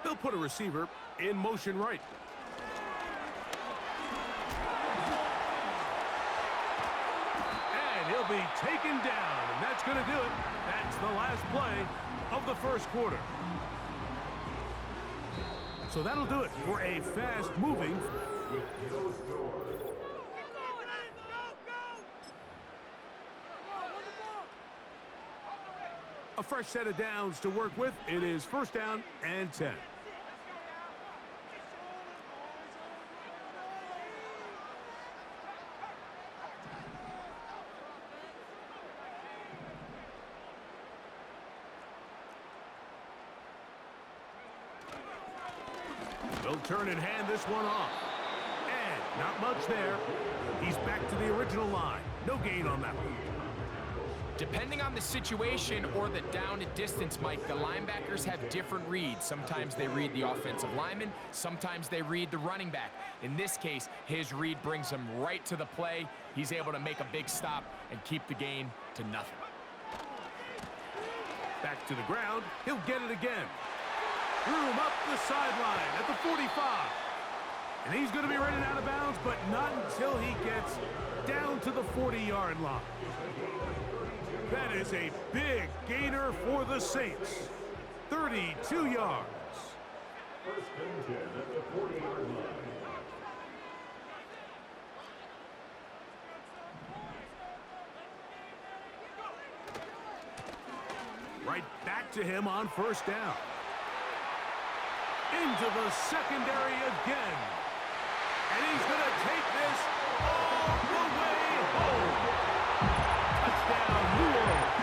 He'll put a receiver in motion right. And he'll be taken down, and that's going to do it. That's the last play of the first quarter. So that'll do it for a fast-moving. A fresh set of downs to work with. It is first down and 10. They'll turn and hand this one off. And not much there. He's back to the original line. No gain on that one. Depending on the situation or the down and distance, Mike, the linebackers have different reads. Sometimes they read the offensive lineman. Sometimes they read the running back. In this case, his read brings him right to the play. He's able to make a big stop and keep the gain to nothing. Back to the ground. He'll get it again. Threw him up the sideline at the 45. And he's going to be running out of bounds, but not until he gets down to the 40-yard line. That is a big gainer for the Saints. 32 yards. First and 10 at the 40-yard line. Right back to him on first down. Into the secondary again. And he's going to take this all the way home. Touchdown, New Orleans.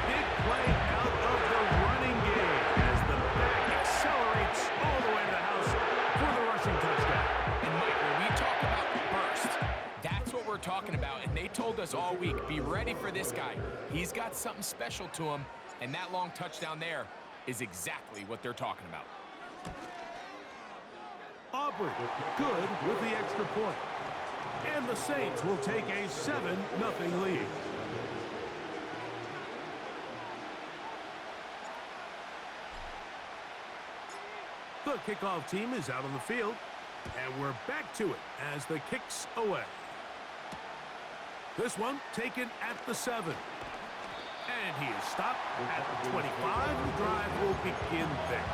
Big play out of the running game as the back accelerates all the way to the house for the rushing touchdown. And Mike, when we talk about burst, that's what we're talking about. And they told us all week, be ready for this guy. He's got something special to him, and that long touchdown there is exactly what they're talking about. Aubrey, good with the extra point. And the Saints will take a 7-0 lead. The kickoff team is out on the field, and we're back to it as the kick's away. This one taken at the 7. And he is stopped at the 25. The drive will begin there.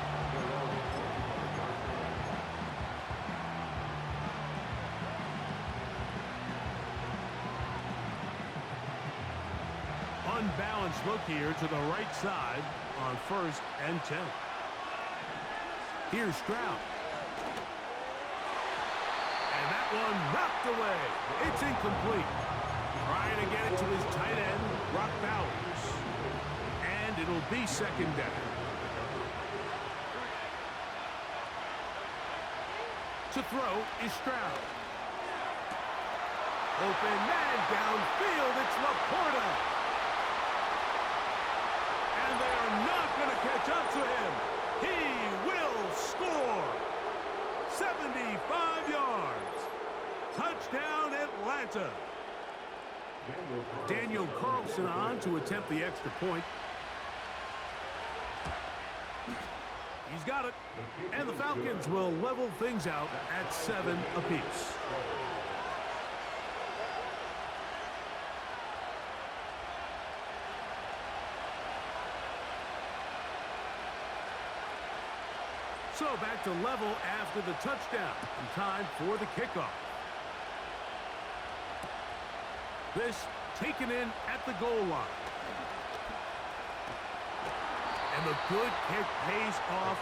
Unbalanced look here to the right side on first and 10. Here's Stroud. And that one knocked away. It's incomplete. Trying to get it to his tight end, Brock Bowers. And it'll be second down. To throw is Stroud. Open man downfield. It's Laporta. And they are not going to catch up to him. He will score. 75 yards. Touchdown, Atlanta. Daniel Carlson on to attempt the extra point. He's got it. And the Falcons will level things out at 7 apiece. So back to level after the touchdown. And time for the kickoff. This taken in at the goal line. And the good kick pays off.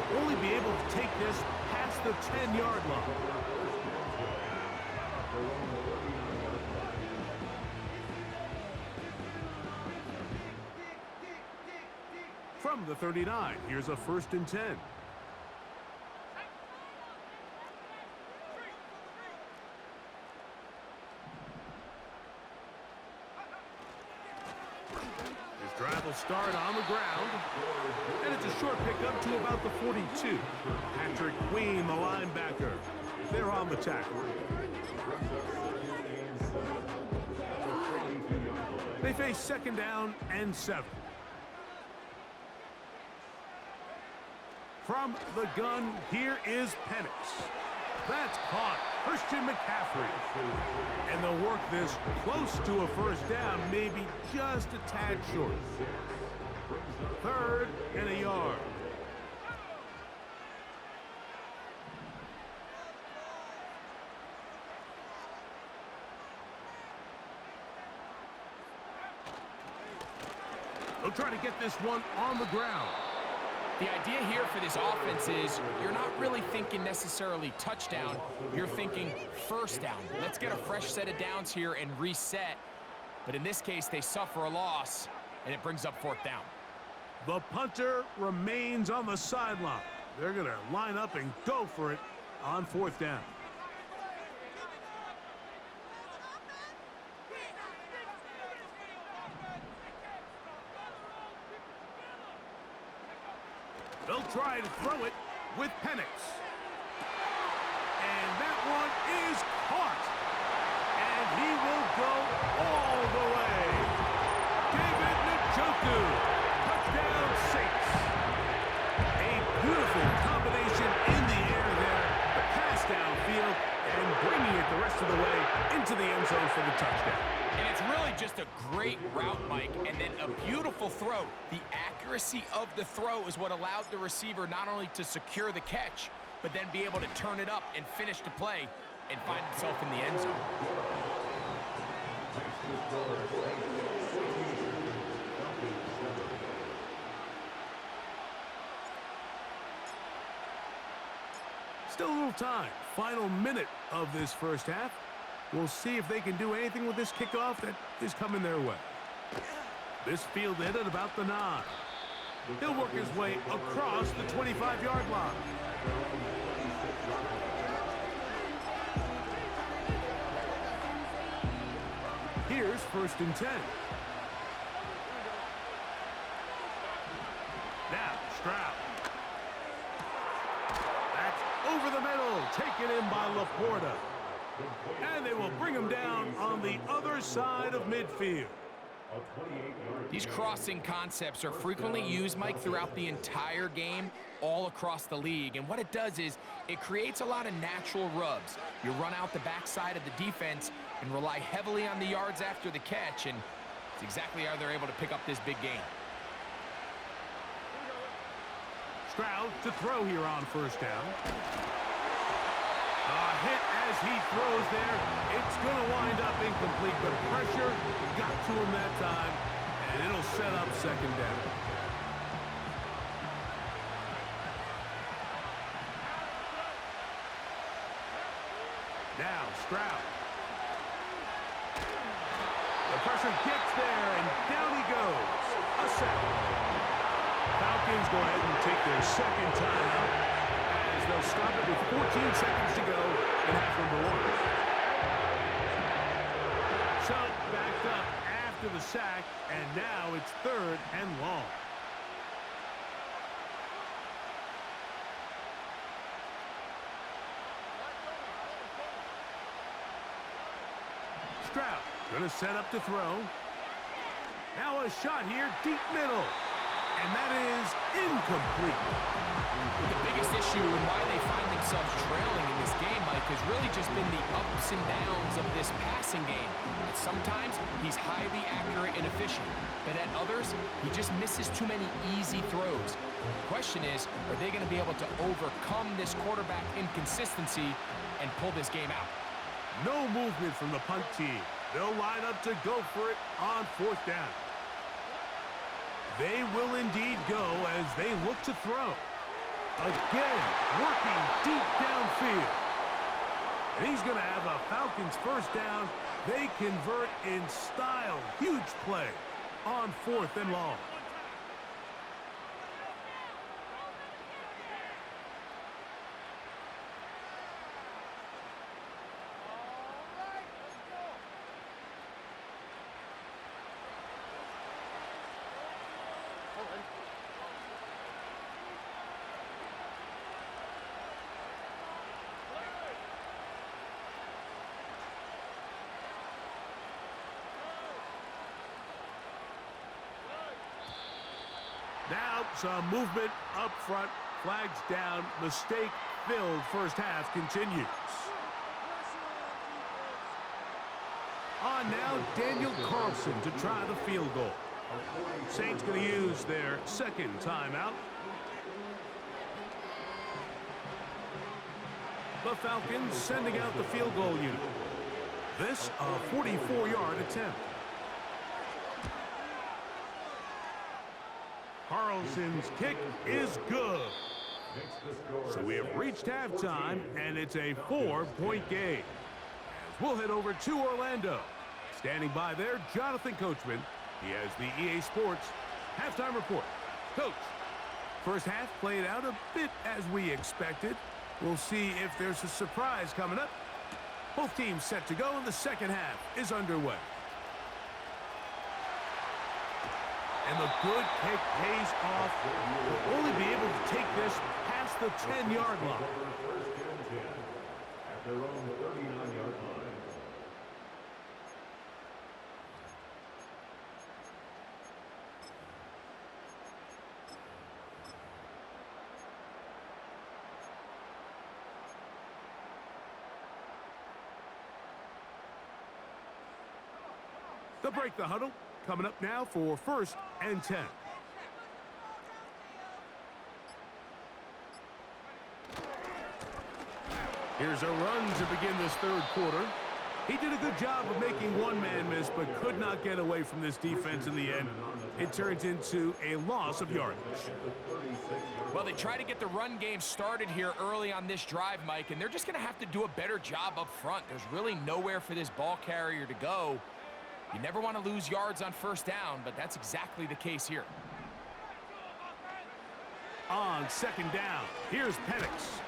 They'll only be able to take this past the 10-yard line. From the 39, here's a first and 10. Drive will start on the ground, and it's a short pickup to about the 42. Patrick Queen, the linebacker, they're on the tackle. They face second down and 7. From the gun, here is Penix. That's caught. Christian McCaffrey. And they'll work this close to a first down, maybe just a tad short. 3rd and a yard. They'll try to get this one on the ground. The idea here for this offense is you're not really thinking necessarily touchdown. You're thinking first down. Let's get a fresh set of downs here and reset. But in this case, they suffer a loss, and it brings up 4th down. The punter remains on the sideline. They're going to line up and go for it on 4th down. They'll try to throw it with Penix. And that one is caught. And he will go all the way. David Njoku. Touchdown Saints. A beautiful combination in the air there. The pass downfield and bringing it the rest of the way into the end zone for the touchdown. And it's really just a great route, Mike, and then a beautiful throw. The accuracy of the throw is what allowed the receiver not only to secure the catch, but then be able to turn it up and finish the play and find himself in the end zone. Still a little time. Final minute of this first half. We'll see if they can do anything with this kickoff that is coming their way. This fielded at about the 9. He'll work his way across the 25-yard line. Here's 1st and 10. Now, Stroud. That's over the middle. Taken in by Laporta. And they will bring him down on the other side of midfield. These crossing concepts are frequently used, Mike, throughout the entire game, all across the league. And what it does is it creates a lot of natural rubs. You run out the backside of the defense and rely heavily on the yards after the catch, and it's exactly how they're able to pick up this big game. Stroud to throw here on 1st down. A hit as he throws there. It's going to wind up incomplete, but pressure got to him that time, and it'll set up 2nd down. Now, Stroud. The pressure gets there, and down he goes. A sack. Falcons go ahead and take their 2nd timeout. They'll stop it with 14 seconds to go in half number 1. So, backed up after the sack, and now it's 3rd and long. Stroud, gonna set up to throw. Now a shot here, deep middle. And that is incomplete. The biggest issue and why they find themselves trailing in this game, Mike, has really just been the ups and downs of this passing game. Sometimes he's highly accurate and efficient, but at others, he just misses too many easy throws. The question is, are they going to be able to overcome this quarterback inconsistency and pull this game out? No movement from the punt team. They'll line up to go for it on 4th down. They will indeed go as they look to throw. Again, working deep downfield. And he's going to have a Falcons 1st down. They convert in style. Huge play on 4th and long. Now some movement up front flags down. Mistake-filled first half continues. On now, Daniel Carlson to try the field goal. Saints going to use their second timeout. The Falcons sending out the field goal unit. This a 44-yard attempt. Carlson's kick is good. So we have reached halftime, and it's a 4-point game. As we'll head over to Orlando. Standing by there, Jonathan Coachman. He has the EA Sports halftime report. Coach, first half played out a bit as we expected. We'll see if there's a surprise coming up. Both teams set to go, and the second half is underway. And the good kick pays off. We'll only be able to take this past the 10-yard line. At their own 39-yard line. They'll break the huddle. Coming up now for 1st and 10. Here's a run to begin this third quarter. He did a good job of making one man miss, but could not get away from this defense in the end. It turns into a loss of yardage. Well, they try to get the run game started here early on this drive, Mike, and they're just going to have to do a better job up front. There's really nowhere for this ball carrier to go. You never want to lose yards on first down, but that's exactly the case here. On second down, here's Penix.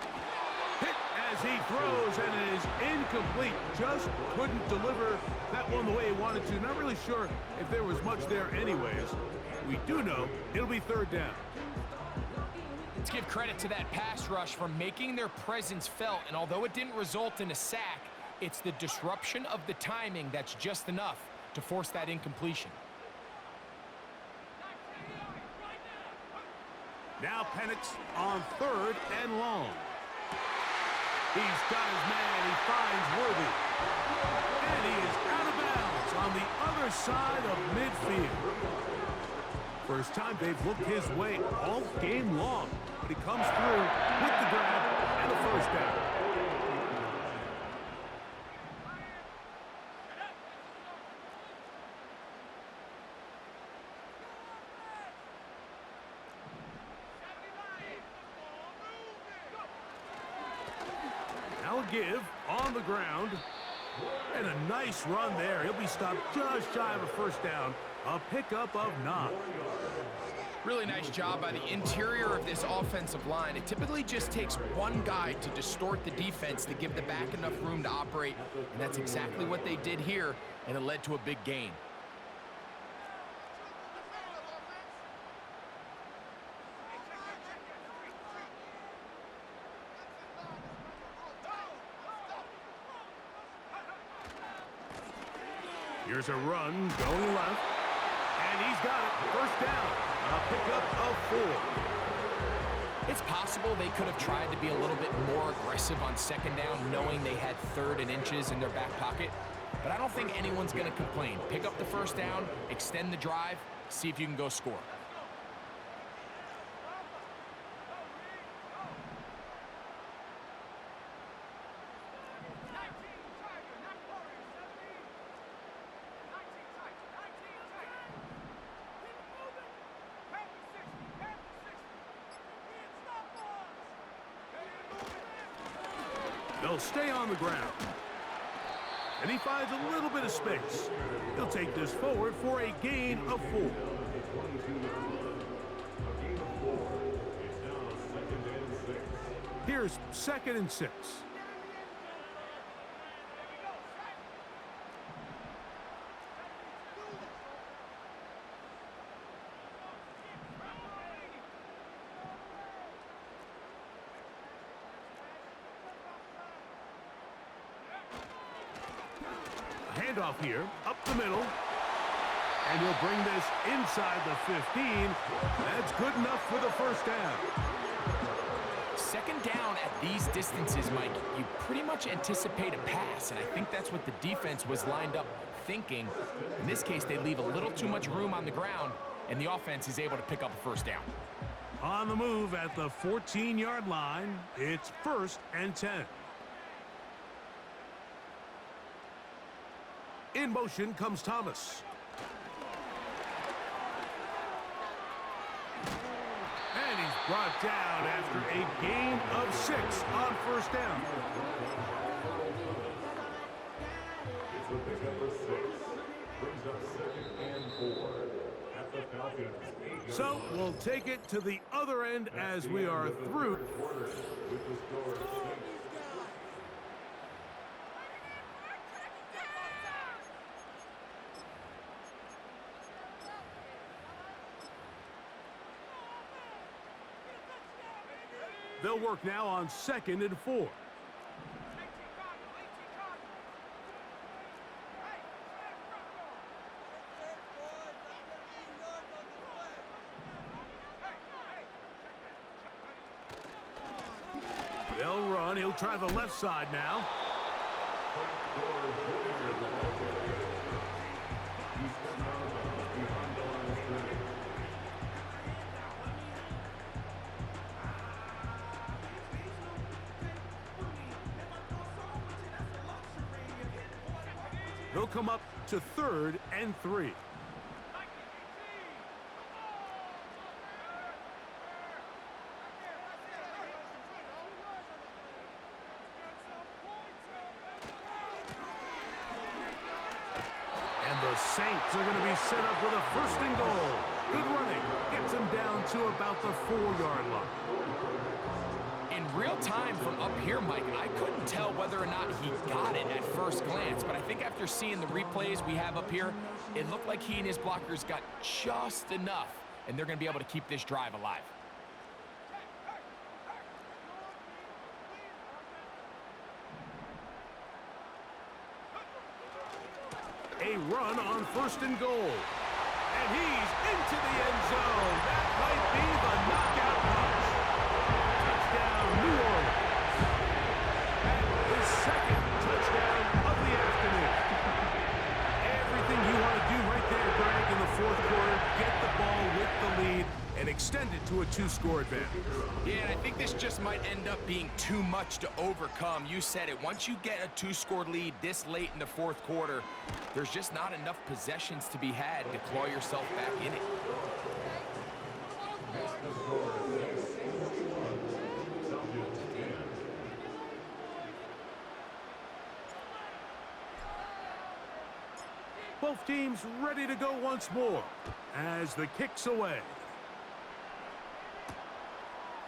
Hit as he throws, and it is incomplete. Just couldn't deliver that one the way he wanted to. Not really sure if there was much there anyways. We do know it'll be third down. Let's give credit to that pass rush for making their presence felt, and although it didn't result in a sack, it's the disruption of the timing that's just enough to force that incompletion. Now Penix on 3rd and long. He's got his man. He finds Worthy. And he is out of bounds on the other side of midfield. First time they've looked his way all game long. But he comes through with the grab and the first down. Now a give on the ground. And a nice run there. He'll be stopped just shy of a first down. A pickup of 9. Really nice job by the interior of this offensive line. It typically just takes one guy to distort the defense to give the back enough room to operate, and that's exactly what they did here, and it led to a big gain. Here's a run going left, and he's got it. First down. A pickup of 4. It's possible they could have tried to be a little bit more aggressive on second down, knowing they had 3rd and inches in their back pocket. But I don't think anyone's going to complain. Pick up the first down, extend the drive, see if you can go score. They'll stay on the ground. And he finds a little bit of space. He'll take this forward for a gain of 4. Here's 2nd and 6. Handoff here, up the middle. And he'll bring this inside the 15. That's good enough for the first down. Second down at these distances, Mike, you pretty much anticipate a pass, and I think that's what the defense was lined up thinking. In this case, they leave a little too much room on the ground, and the offense is able to pick up a first down. On the move at the 14-yard line, it's 1st and 10. In motion comes Thomas. And he's brought down after a gain of 6 on 1st down. It's a pick up of 6. Brings up 2nd and 4. At the Falcons' 8-yard So we'll take it to the other end as we are through. with the score of 6. They'll work now on 2nd and 4. They'll run. He'll try the left side now. He'll come up to 3rd and 3. And the Saints are going to be set up with a 1st and goal. Good running. Gets him down to about the 4-yard line. In real time from up here, Mike, I couldn't tell whether or not he got it at first glance, but I think after seeing the replays we have up here, it looked like he and his blockers got just enough, and they're going to be able to keep this drive alive. A run on 1st and goal. And he's into the end zone. That might be the knockout punch. Touchdown, New Orleans. And his 2nd touchdown of the afternoon. Everything you want to do right there, Greg, in the 4th quarter. Get the ball with the lead and extend it to a 2-score advantage. Yeah, and I think this just might end up being too much to overcome. You said it. Once you get a 2-score lead this late in the 4th quarter, there's just not enough possessions to be had to claw yourself back in it. Both teams ready to go once more as the kick's away.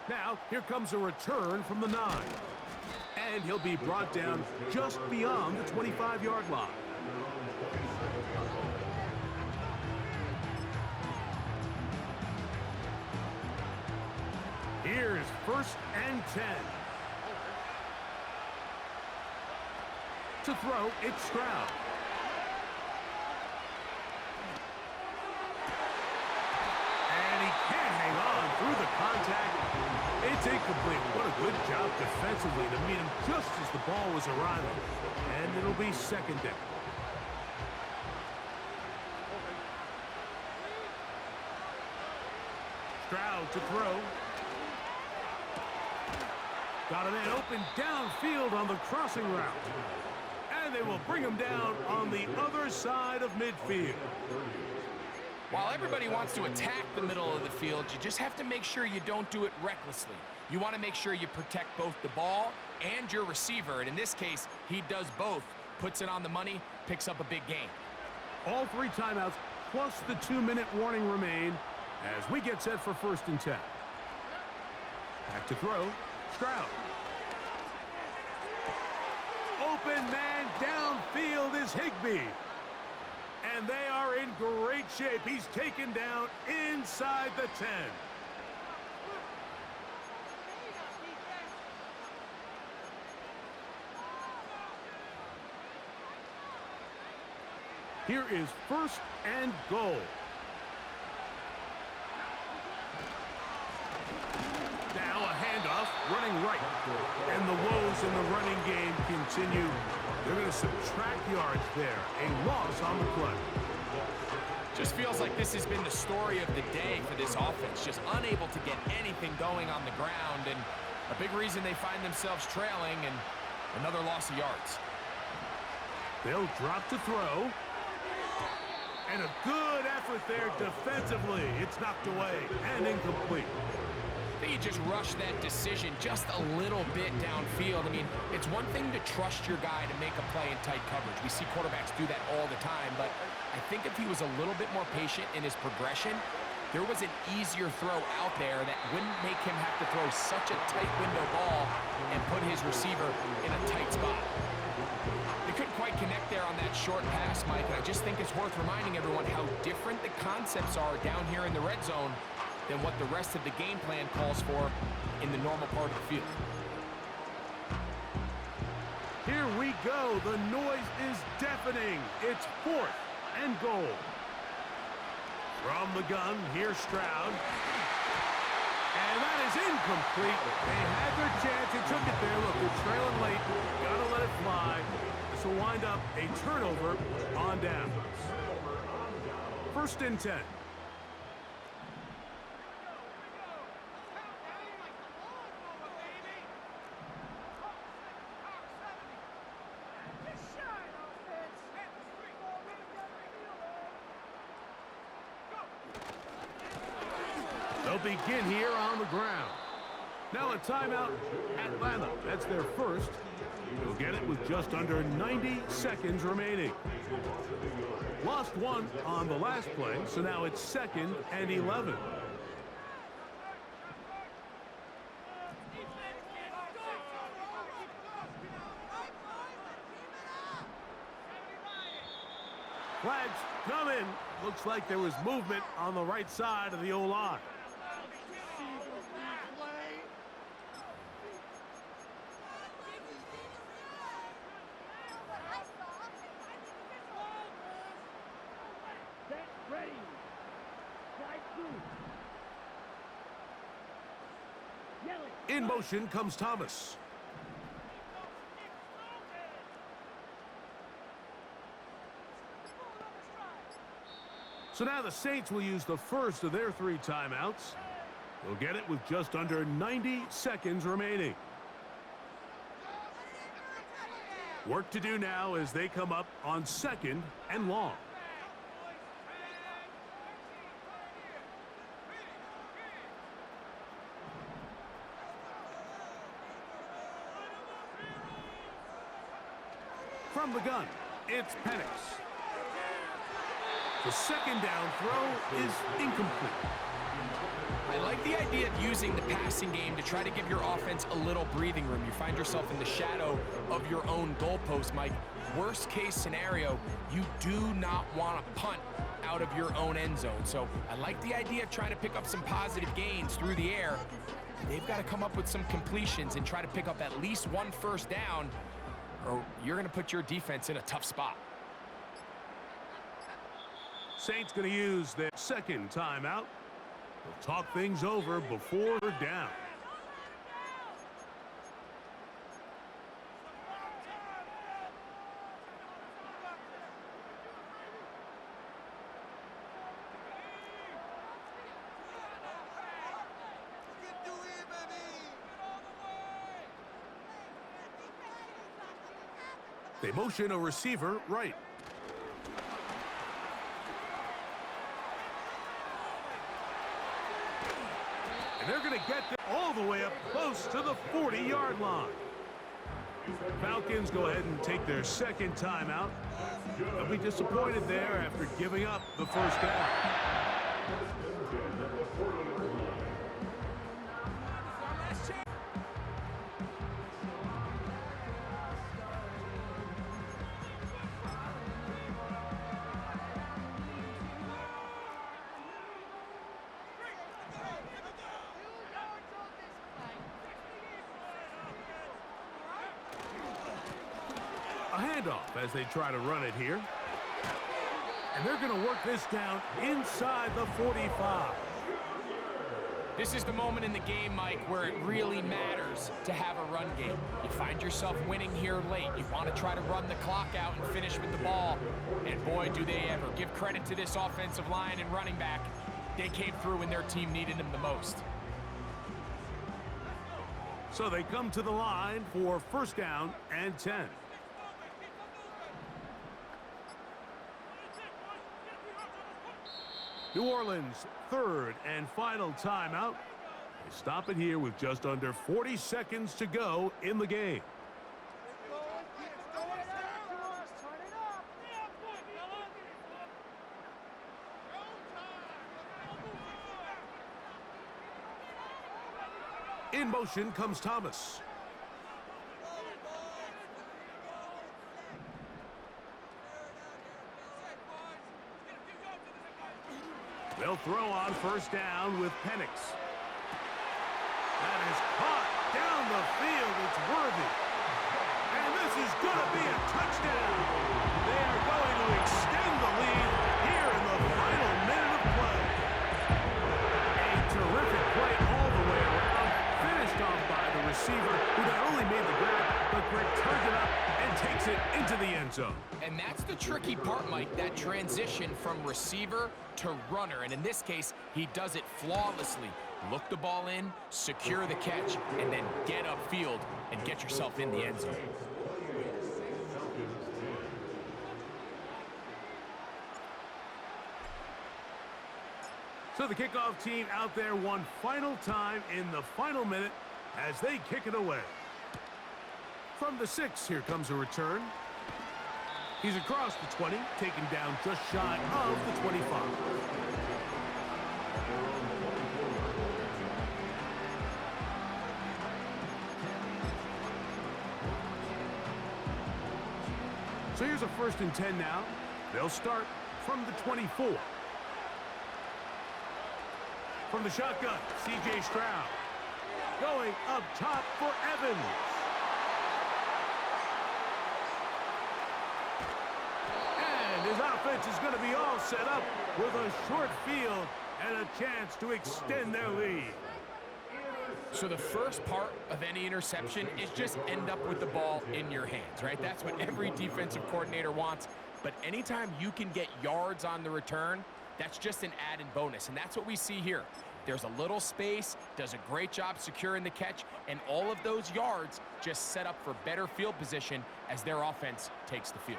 Now, here comes a return from the 9. And he'll be brought down just beyond the 25-yard line. Here's 1st and 10. To throw, it's Stroud. And he can't hang on through the contact. It's incomplete. What a good job defensively to meet him just as the ball was arriving. And it'll be 2nd down. Stroud to throw. Got a man open downfield on the crossing route. And they will bring him down on the other side of midfield. While everybody wants to attack the middle of the field, you just have to make sure you don't do it recklessly. You want to make sure you protect both the ball and your receiver. And in this case, he does both. Puts it on the money, picks up a big gain. All 3 timeouts plus the 2-minute warning remain as we get set for 1st and 10. Back to throw. Stroud. Open man downfield is Higbee. And they are in great shape. He's taken down inside the 10. Here is 1st and goal. Now a handoff running right. And the woes in the running game continue. They're going to subtract yards there. A loss on the play. Just feels like this has been the story of the day for this offense. Just unable to get anything going on the ground. And a big reason they find themselves trailing, and another loss of yards. They'll drop to throw. And a good effort there defensively. It's knocked away and incomplete. I think you just rush that decision just a little bit downfield. I mean, it's one thing to trust your guy to make a play in tight coverage. We see quarterbacks do that all the time, but I think if he was a little bit more patient in his progression, there was an easier throw out there that wouldn't make him have to throw such a tight window ball and put his receiver in a tight spot. They couldn't quite connect there on that short pass, Mike, and I just think it's worth reminding everyone how different the concepts are down here in the red zone than what the rest of the game plan calls for in the normal part of the field. Here we go. The noise is deafening. It's 4th and goal. From the gun, here's Stroud. And that is incomplete. They had their chance. They took it there. Look, they're trailing late. Gotta let it fly. This will wind up a turnover on down. 1st and 10. They'll begin here on the ground. Now a timeout, Atlanta. That's their first. They'll get it with just under 90 seconds remaining. Lost one on the last play, so now it's 2nd and 11. Flags come in. Looks like there was movement on the right side of the O-line. In motion comes Thomas. So now the Saints will use the first of their 3 timeouts. They'll get it with just under 90 seconds remaining. Work to do now as they come up on 2nd and long. From the gun, it's Penix. The 2nd down throw is incomplete. I like the idea of using the passing game to try to give your offense a little breathing room. You find yourself in the shadow of your own goalpost, Mike. Worst case scenario, you do not want to punt out of your own end zone. So I like the idea of trying to pick up some positive gains through the air. They've got to come up with some completions and try to pick up at least 1 first down, or you're going to put your defense in a tough spot. Saints going to use their 2nd timeout. They'll talk things over before they're down. They motion a receiver right. And they're going to get all the way up close to the 40-yard line. Falcons go ahead and take their 2nd timeout. They'll be disappointed there after giving up the first down. A handoff as they try to run it here. And they're going to work this down inside the 45. This is the moment in the game, Mike, where it really matters to have a run game. You find yourself winning here late. You want to try to run the clock out and finish with the ball. And boy, do they ever. Give credit to this offensive line and running back. They came through when their team needed them the most. So they come to the line for first down and 10. New Orleans, third and final timeout. They stop it here with just under 40 seconds to go in the game. In motion comes Thomas. They'll throw on first down with Penix. That is caught down the field. It's worthy. And this is going to be a touchdown. They are going to extend the lead here in the final minute of play. A terrific play all the way around. Finished off by the receiver, who not only made the grab, but turned it up and takes it into the end zone. And that's the tricky part, Mike, that transition from receiver to runner. And in this case, he does it flawlessly. Look the ball in, secure the catch, and then get upfield and get yourself in the end zone. So the kickoff team out there one final time in the final minute as they kick it away. From the 6, here comes a return. He's across the 20, taken down just shy of the 25. So here's a 1st and 10 now. They'll start from the 24. From the shotgun, C.J. Stroud. Going up top for Evans. And his offense is going to be all set up with a short field and a chance to extend their lead. So the first part of any interception is just end up with the ball in your hands, right? That's what every defensive coordinator wants. But anytime you can get yards on the return, that's just an added bonus, and that's what we see here. There's a little space, does a great job securing the catch, and all of those yards just set up for better field position as their offense takes the field.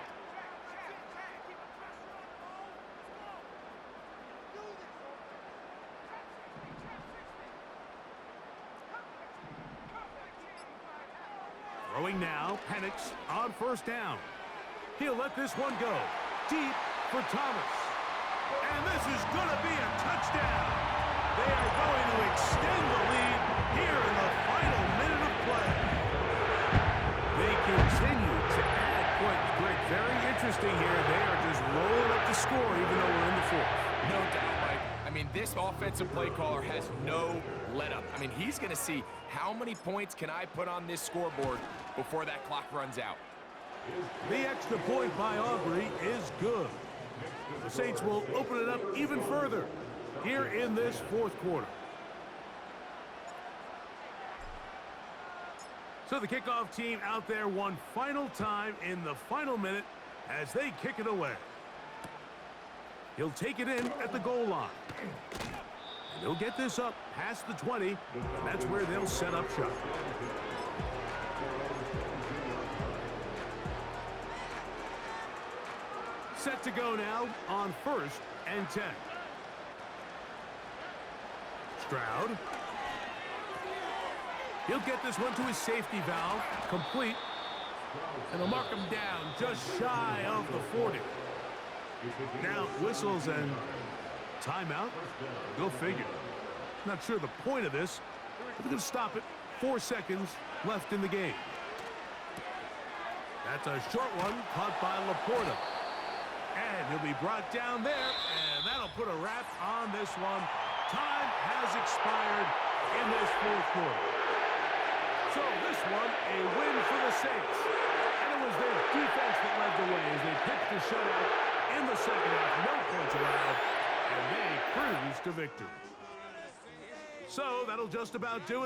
Throwing now, Penix on first down. He'll let this one go. Deep for Thomas. And this is going to be a touchdown. They are going to extend the lead here in the final minute of play. They continue to add points. Greg, very interesting here. They are just rolling up the score even though we're in the 4th. No doubt, Mike. I mean, this offensive play caller has no let up. I mean, he's going to see how many points can I put on this scoreboard before that clock runs out. The extra point by Aubrey is good. The Saints will open it up even further here in this 4th quarter. So the kickoff team out there one final time in the final minute as they kick it away. He'll take it in at the goal line. And he'll get this up past the 20, and that's where they'll set up shop. Set to go now on 1st and 10. Stroud. He'll get this one to his safety valve, complete. And they'll mark him down just shy of the 40. Now whistles and timeout. Go figure. Not sure the point of this, but they're going to stop it. 4 seconds left in the game. That's a short one caught by Laporta. And he'll be brought down there, and that'll put a wrap on this one. Time has expired in this 4th quarter. So this one, a win for the Saints. And it was their defense that led the way as they pitched the shutout in the 2nd half. No points allowed, and they cruise to victory. So that'll just about do it.